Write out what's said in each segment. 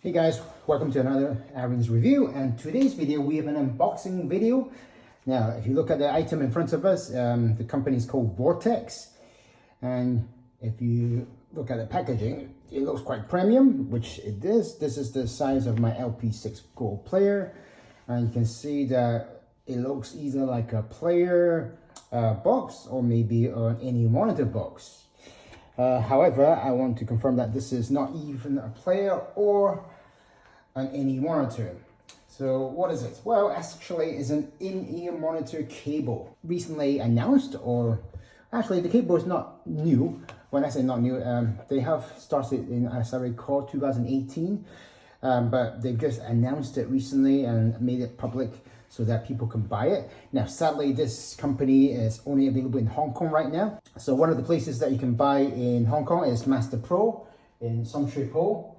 Hey guys, welcome to another Aaron's review, and today's video we have an unboxing video. Now if you look at the item in front of us, the company is called Vortex, and if you look at the packaging, it looks quite premium, which it is. This is the size of my LP6 Gold player, and you can see that it looks either like a player box or maybe an any monitor box. However, I want to confirm that this is not even a player or an in-ear monitor. So what is it? Well, actually it's an in-ear monitor cable. Recently announced, or actually the cable is not new. When I say not new, they have started in, as I recall, 2018. But they've just announced it recently and made it public so that people can buy it. Now, sadly, this company is only available in Hong Kong right now. So one of the places that you can buy in Hong Kong is Master Pro in Sum Shui Po.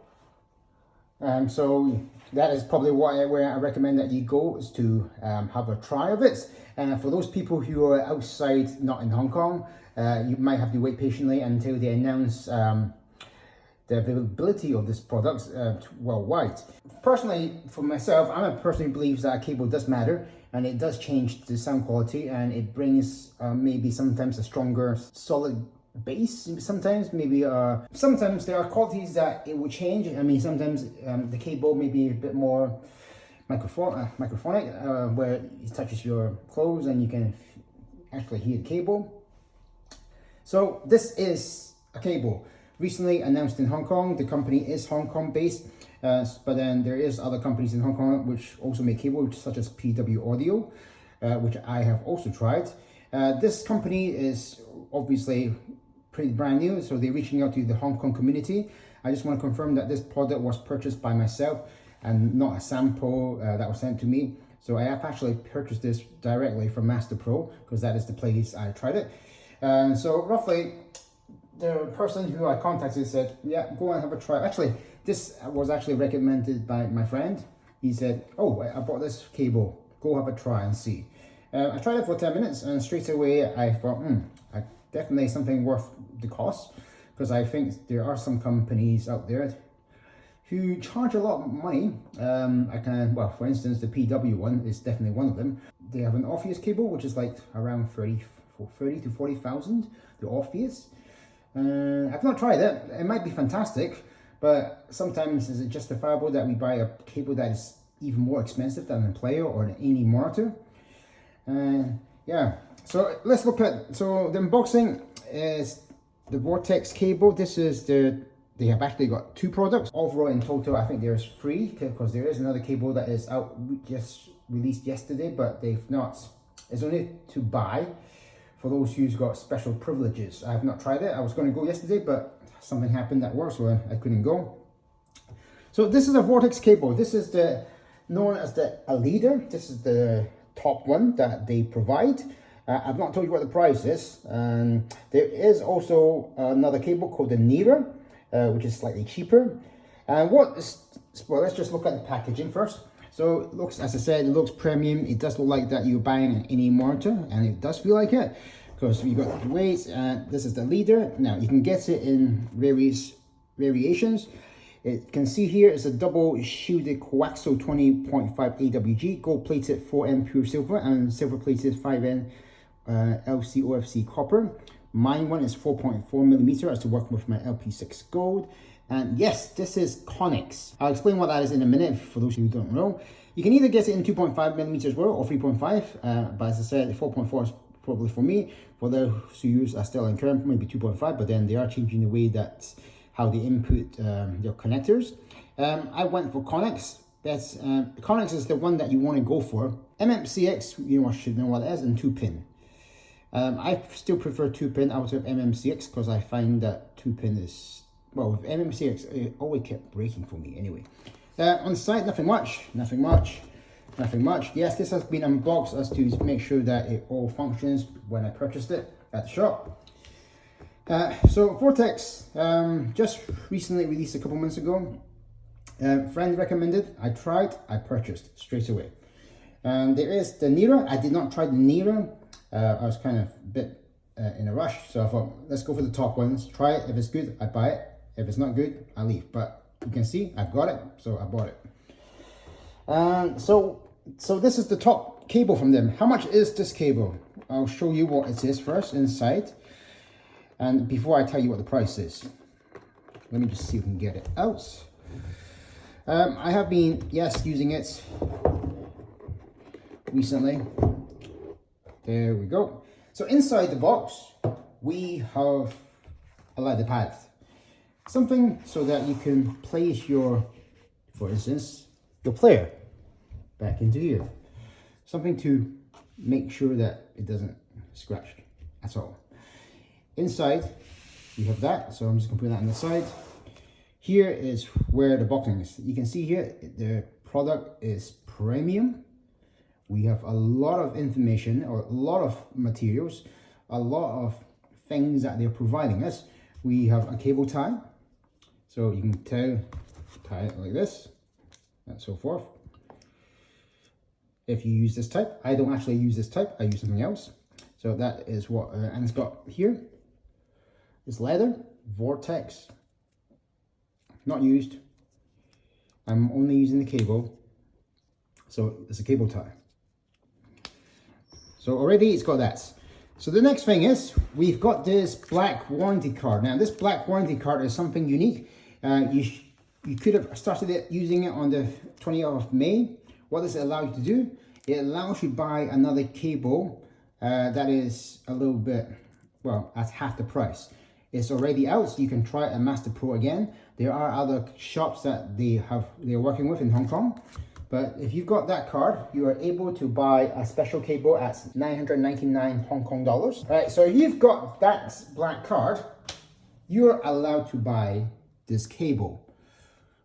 So that is probably where I recommend that you go, is to have a try of it. And for those people who are outside, not in Hong Kong, you might have to wait patiently until they announce the availability of this product worldwide. Personally, for myself, I'm a person who believes that cable does matter, and it does change the sound quality, and it brings maybe sometimes a stronger solid bass. Sometimes maybe sometimes there are qualities that it will change. I mean, sometimes the cable may be a bit more microphonic, where it touches your clothes and you can actually hear the cable. So this is a cable recently announced in Hong Kong. The company is Hong Kong based, but then there is other companies in Hong Kong which also make cables, such as PW Audio, which I have also tried. This company is obviously pretty brand new, so they're reaching out to the Hong Kong community. I just want to confirm that this product was purchased by myself and not a sample that was sent to me. So I have actually purchased this directly from Master Pro, because that is the place I tried it. So roughly, the person who I contacted said, yeah, go and have a try. Actually, this was actually recommended by my friend. He said, oh, I bought this cable, go have a try and see. I tried it for 10 minutes, and straight away I thought, definitely something worth the cost, because I think there are some companies out there who charge a lot of money. Well, for instance, the PW one is definitely one of them. They have an Orpheus cable, which is like around 30 to 40,000, the Orpheus. I've not tried it. It might be fantastic, but sometimes is it justifiable that we buy a cable that is even more expensive than a player or an any monitor? Yeah, so let's look at, so the unboxing is the Vortex cable. This is they have actually got two products. Overall in total, I think there's three, because there is another cable that is out, just released yesterday, but they've not, it's only to buy for those who's got special privileges. I have not tried it. I was going to go yesterday, but something happened at work, so I couldn't go. So this is a Vortex cable. This is known as the Alida. This is the top one that they provide. I've not told you what the price is. There is also another cable called the Nira, which is slightly cheaper. Well, let's just look at the packaging first. So it looks, as I said, it looks premium. It does look like that you're buying an any monitor, and it does feel like it, because you got the weights. This is the leader. Now you can get it in various variations. It can see here is a double shielded coaxial 20.5 AWG, gold plated 4N pure silver, and silver plated 5N LCOFC copper. Mine one is 4.4 millimeter, as to work with my LP6 Gold. And yes, this is Connex. I'll explain what that is in a minute for those who don't know. You can either get it in 2.5 millimeters worth or 3.5, but as I said, 4.4 is probably for me. For those who use a Stellar and current, maybe 2.5, but then they are changing the way that how they input their connectors. I went for Connex. That's Connex is the one that you want to go for. MMCX, you should know what it is, and 2-pin. I still prefer 2-pin out of MMCX, because I find that 2-pin is, well, with MMCX, it always kept breaking for me anyway. On the side, nothing much. Yes, this has been unboxed as to make sure that it all functions when I purchased it at the shop. So Vortex just recently released a couple months ago. Friend recommended, I tried, I purchased straight away. There is the Nira. I did not try the Nira. I was kind of a bit in a rush, so I thought, let's go for the top ones, try it. If it's good, I buy it. If it's not good, I leave. But You can see I've got it, so I bought it. So this is the top cable from them. How much is this cable? I'll show you what it is first inside, and before I tell you what the price is, let me just see if we can get it out. I have been, yes, using it recently. There we go. So inside the box, we have a ladder pad. Something so that you can place your, for instance, your player back into here. Something to make sure that it doesn't scratch at all. Inside, you have that. So I'm just gonna put that on the side. Here is where the boxing is. You can see here, the product is premium. We have a lot of information, or a lot of materials, a lot of things that they're providing us. We have a cable tie, so you can tie it like this, and so forth. If you use this type, I don't actually use this type, I use something else. So that is what, and it's got here, it's leather, Vortex, not used. I'm only using the cable, so it's a cable tie. So already it's got that. So the next thing is, we've got this black warranty card. Now this black warranty card is something unique. You could have started using it on the 20th of May. What does it allow you to do? It allows you to buy another cable that is a little bit, well, at half the price. It's already out, so you can try a Master Pro again. There are other shops that they're working with in Hong Kong. But if you've got that card, you are able to buy a special cable at 999 Hong Kong dollars. All right, so if you've got that black card, you're allowed to buy this cable.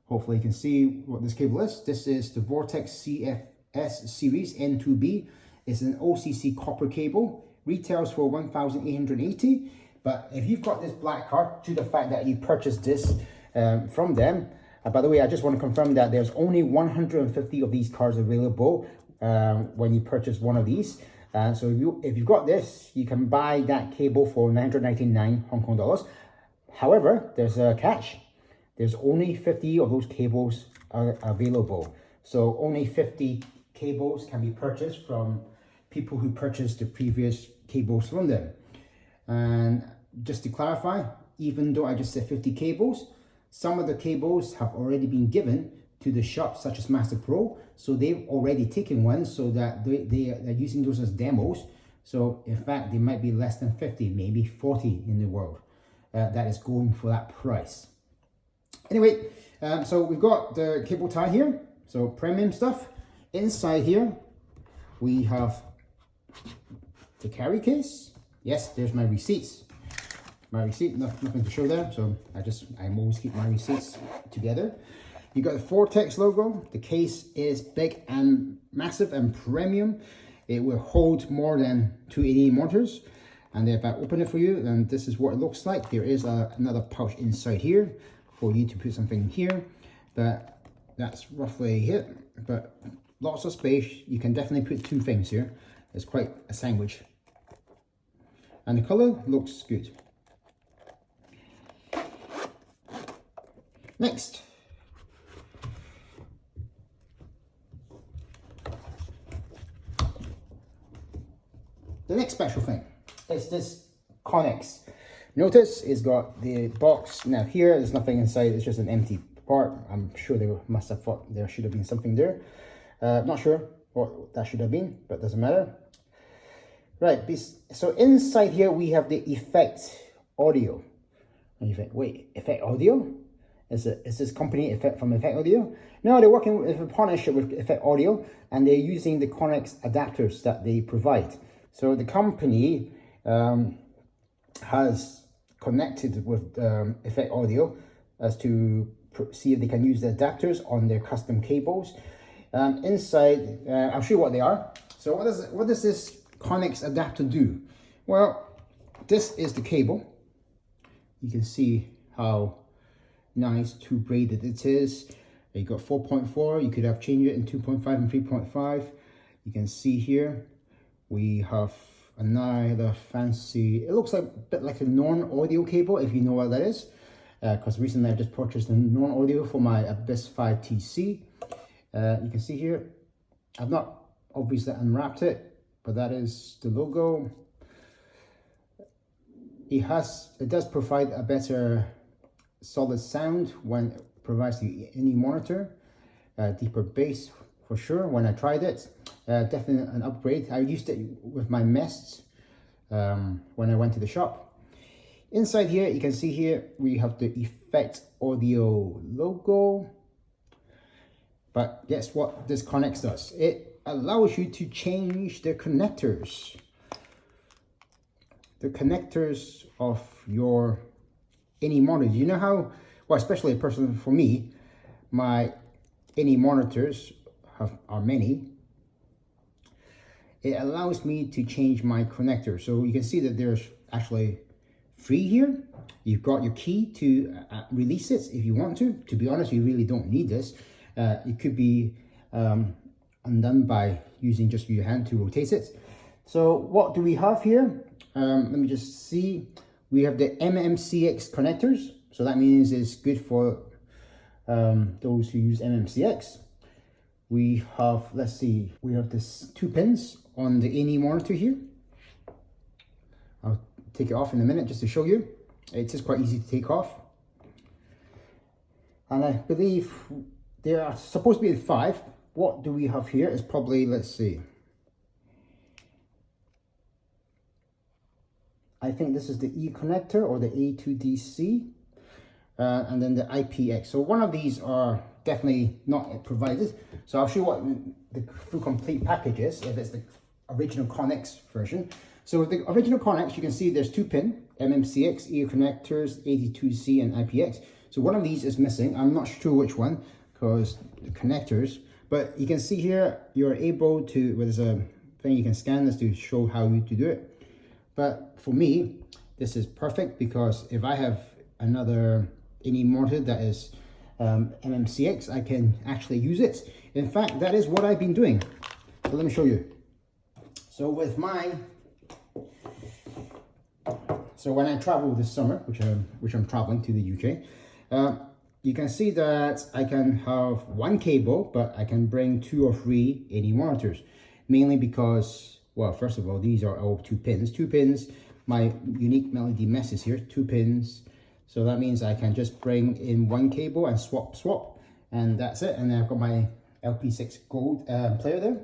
Hopefully you can see what this cable is. This is the Vortex CFS series N2B. It's an OCC copper cable. Retails for 1,880. But if you've got this black card, due to the fact that you purchased this from them, by the way, I just want to confirm that there's only 150 of these cards available when you purchase one of these. So if you've got this, you can buy that cable for 999 Hong Kong dollars. However, there's a catch. There's only 50 of those cables are available. So only 50 cables can be purchased from people who purchased the previous cables from them. And just to clarify, even though I just said 50 cables, some of the cables have already been given to the shops such as Master Pro. So they've already taken one, so that they're using those as demos. So in fact, there might be less than 50, maybe 40 in the world that is going for that price. Anyway, so we've got the cable tie here. So premium stuff. Inside here, we have the carry case. Yes, there's my receipts. My receipt, nothing to show there, so I always keep my receipts together. You got the Vortex logo. The case is big and massive and premium. It will hold more than 280 monitors. And if I open it for you, then this is what it looks like. There is another pouch inside here for you to put something here, but that's roughly it. But lots of space. You can definitely put two things here. It's quite a sandwich. And the color looks good. Next, the next special thing is this Connex. Notice it's got the box. Now here, there's nothing inside, it's just an empty part. I'm sure they must have thought there should have been something there. Not sure what that should have been, but doesn't matter. Right, so inside here we have the Effect Audio. And you think, wait, Effect Audio? Is this company Effect Audio? No, they're working with a partnership with Effect Audio, and they're using the Connex adapters that they provide. So the company has connected with Effect Audio as to see if they can use the adapters on their custom cables. Inside, I'll show you what they are. So what does this Connex adapter do? Well, this is the cable. You can see how nice two-braided it is. You got 4.4. You could have changed it in 2.5 and 3.5. You can see here we have another fancy, it looks like a bit like a non-audio cable, if you know what that is. because recently I just purchased a non-audio for my Abyss 5 TC. You can see here, I've not obviously unwrapped it, but that is the logo. It does provide a better solid sound when it provides the any monitor, deeper bass for sure. When I tried it, definitely an upgrade. I used it with my Mests when I went to the shop. Inside here, you can see here we have the Effect Audio logo. But guess what this Connex does? It allows you to change the connectors. The connectors of your any monitor. You know how, well, especially personally for me, my any monitors are many. It allows me to change my connector. So you can see that there's actually 3 here. You've got your key to release it if you want to. To be honest, you really don't need this. It could be undone by using just your hand to rotate it. So what do we have here? Let me just see. We have the MMCX connectors. So that means it's good for those who use MMCX. We have, let's see, we have this 2 pins on the any monitor here. I'll take it off in a minute just to show you. It is quite easy to take off. And I believe there are supposed to be 5. What do we have here is probably, let's see. I think this is the E connector or the A to DC. And then the IPX. So one of these are definitely not provided. So I'll show you what the full complete package is, if it's the original Connex version. So with the original Connex, you can see there's 2 pin, MMCX, E connectors, 82C and IPX. So one of these is missing. I'm not sure which one because the connectors, but you can see here, you're able to, there's a thing you can scan this to show how you to do it. But for me, this is perfect because if I have another any monitor that is MMCX, I can actually use it. In fact, that is what I've been doing. So let me show you. So with so when I travel this summer, which I'm traveling to the UK, you can see that I can have 1 cable, but I can bring 2 or 3 any monitors, mainly because, well, first of all, these are all 2 pins. 2 pins, my unique Melody Mess here, 2 pins. So that means I can just bring in 1 cable and swap, and that's it. And then I've got my LP6 Gold player there.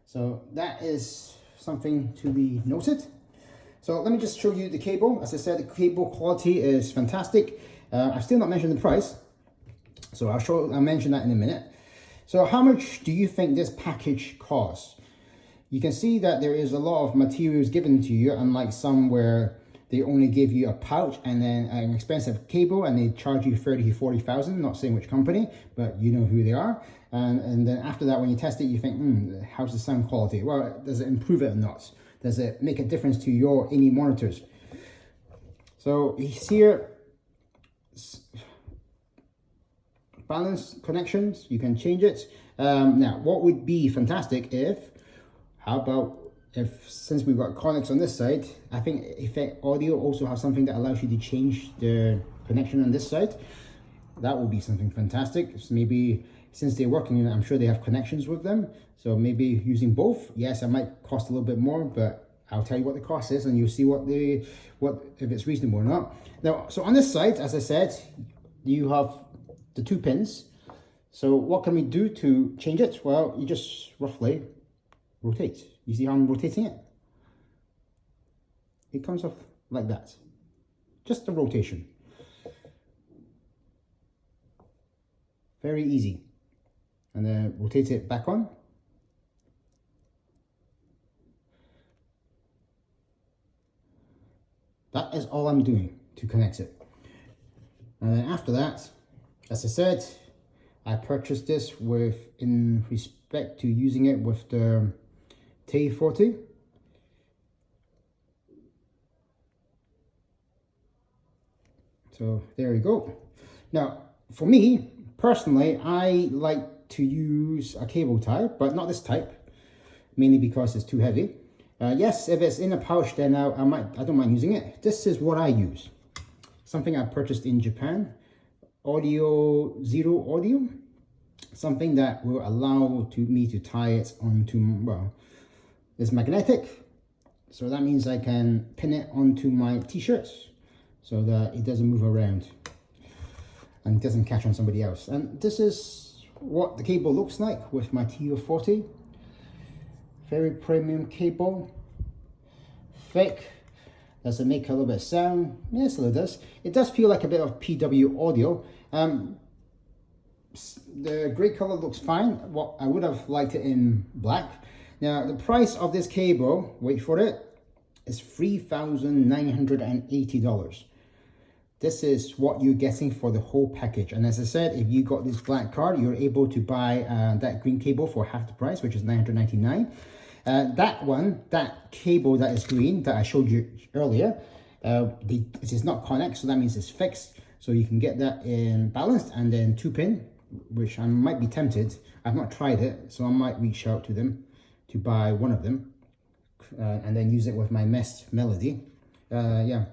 So that is something to be noted. So let me just show you the cable. As I said, the cable quality is fantastic. I've still not mentioned the price, so I'll mention that in a minute. So how much do you think this package costs? You can see that there is a lot of materials given to you, unlike some where they only give you a pouch and then an expensive cable and they charge you 30 to 40,000, not saying which company, but you know who they are. And then after that, when you test it, you think, how's the sound quality? Well, does it improve it or not? Does it make a difference to your any monitors? So here, balance connections, you can change it. Now, what would be fantastic since we've got Connex on this side, I think Effect Audio also has something that allows you to change the connection on this side. That would be something fantastic. So maybe since they're working in it, I'm sure they have connections with them. So maybe using both. Yes, it might cost a little bit more, but I'll tell you what the cost is and you'll see if it's reasonable or not. Now, so on this side, as I said, you have the 2 pins. So what can we do to change it? Well, you just roughly rotate. You see how I'm rotating it? It comes off like that. Just a rotation. Very easy. And then rotate it back on. That is all I'm doing to connect it. And then after that, as I said, I purchased this in respect to using it with the T40. So there you go. Now, for me, personally, I like to use a cable type, but not this type, mainly because it's too heavy. Yes, if it's in a pouch, then I don't mind using it. This is what I use. something I purchased in Japan, Audio Zero Audio, something that will allow me to tie it onto, well, it's magnetic, so that means I can pin it onto my t-shirts so that it doesn't move around and doesn't catch on somebody else. And this is what the cable looks like with my TO40. Very premium cable, thick. Does it make a little bit of sound? Yes, it does. It does feel like a bit of PW audio. The grey color looks fine. What I would have liked it in black. Now the price of this cable, wait for it, is $3,980. This is what you're getting for the whole package. And as I said, if you got this black card, you're able to buy that green cable for half the price, which is $999. That cable that is green that I showed you earlier, it is not Connex, so that means it's fixed. So you can get that in balanced and then 2-pin, which I might be tempted. I've not tried it, so I might reach out to them to buy one of them and then use it with my Mest Melody. Yeah.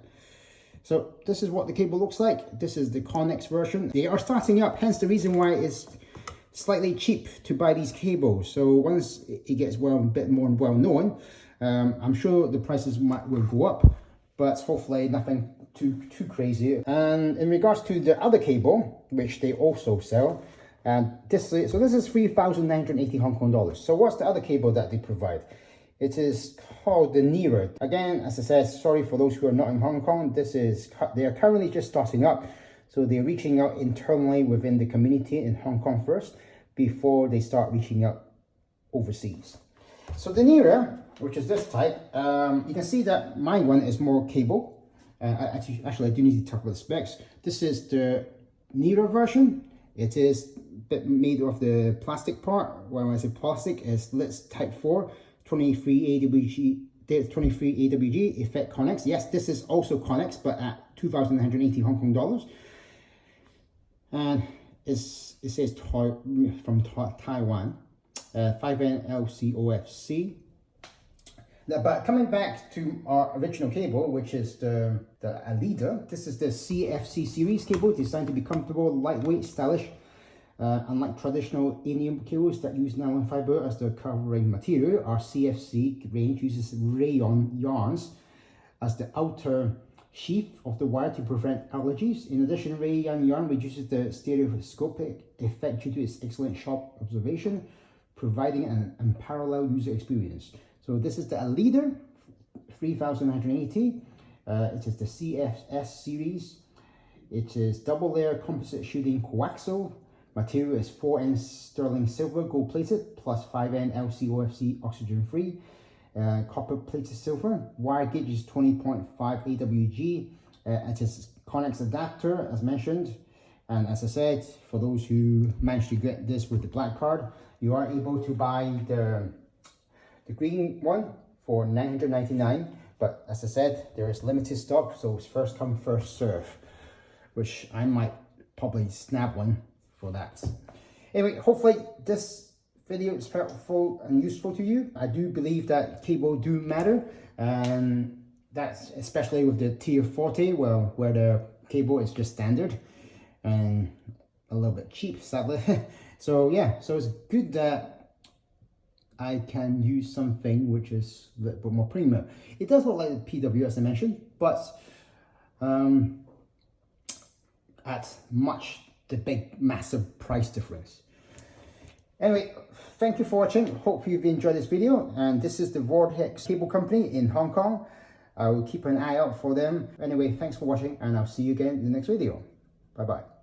So this is what the cable looks like. This is the Connex version. They are starting up, hence the reason why it's slightly cheap to buy these cables. So once it gets a bit more well known, I'm sure the prices will go up, but hopefully nothing too crazy. And in regards to the other cable, which they also sell, this is 3,980 Hong Kong dollars. So what's the other cable that they provide? It is called the Nearer. Again, as I said, sorry for those who are not in Hong Kong. They are currently just starting up. So they're reaching out internally within the community in Hong Kong first, before they start reaching out overseas. So the Nearer, which is this type, you can see that my one is more cable. Actually, I do need to talk about the specs. This is the Nearer version. It is made of the plastic part. When I say plastic, it's LITS Type 4, 23 AWG, effect Connex. Yes, this is also Connex, but at 2,980 Hong Kong dollars. And it says from Taiwan, 5N LCOFC. But coming back to our original cable, which is the Alida, this is the CFC series cable, designed to be comfortable, lightweight, stylish. Unlike traditional anion cables that use nylon fiber as the covering material, our CFC range uses rayon yarns as the outer sheath of the wire to prevent allergies. In addition, rayon yarn reduces the stereoscopic effect due to its excellent sharp observation, providing an unparalleled user experience. So this is the Alida 3980. It is the CFS series. It is double layer composite shielding coaxial. Material is 4N sterling silver gold plated plus 5N LCOFC oxygen free. Copper plated silver. Wire gauge is 20.5 AWG. It is Connex adapter as mentioned. And as I said, for those who managed to get this with the black card, you are able to buy the green one for $999. But as I said, there is limited stock, so it's first come, first serve, which I might probably snap one for that. Anyway, hopefully this video is helpful and useful to you. I do believe that cable do matter, and that's especially with the tier 40, well, where the cable is just standard and a little bit cheap, sadly. So yeah, so it's good that I can use something which is a little bit more premium. It does look like the PW as I mentioned, but at the big massive price difference. Anyway, thank you for watching. Hope you've enjoyed this video, and this is the Vortex Cable Company in Hong Kong. I will keep an eye out for them. Anyway, thanks for watching, and I'll see you again in the next video. Bye bye.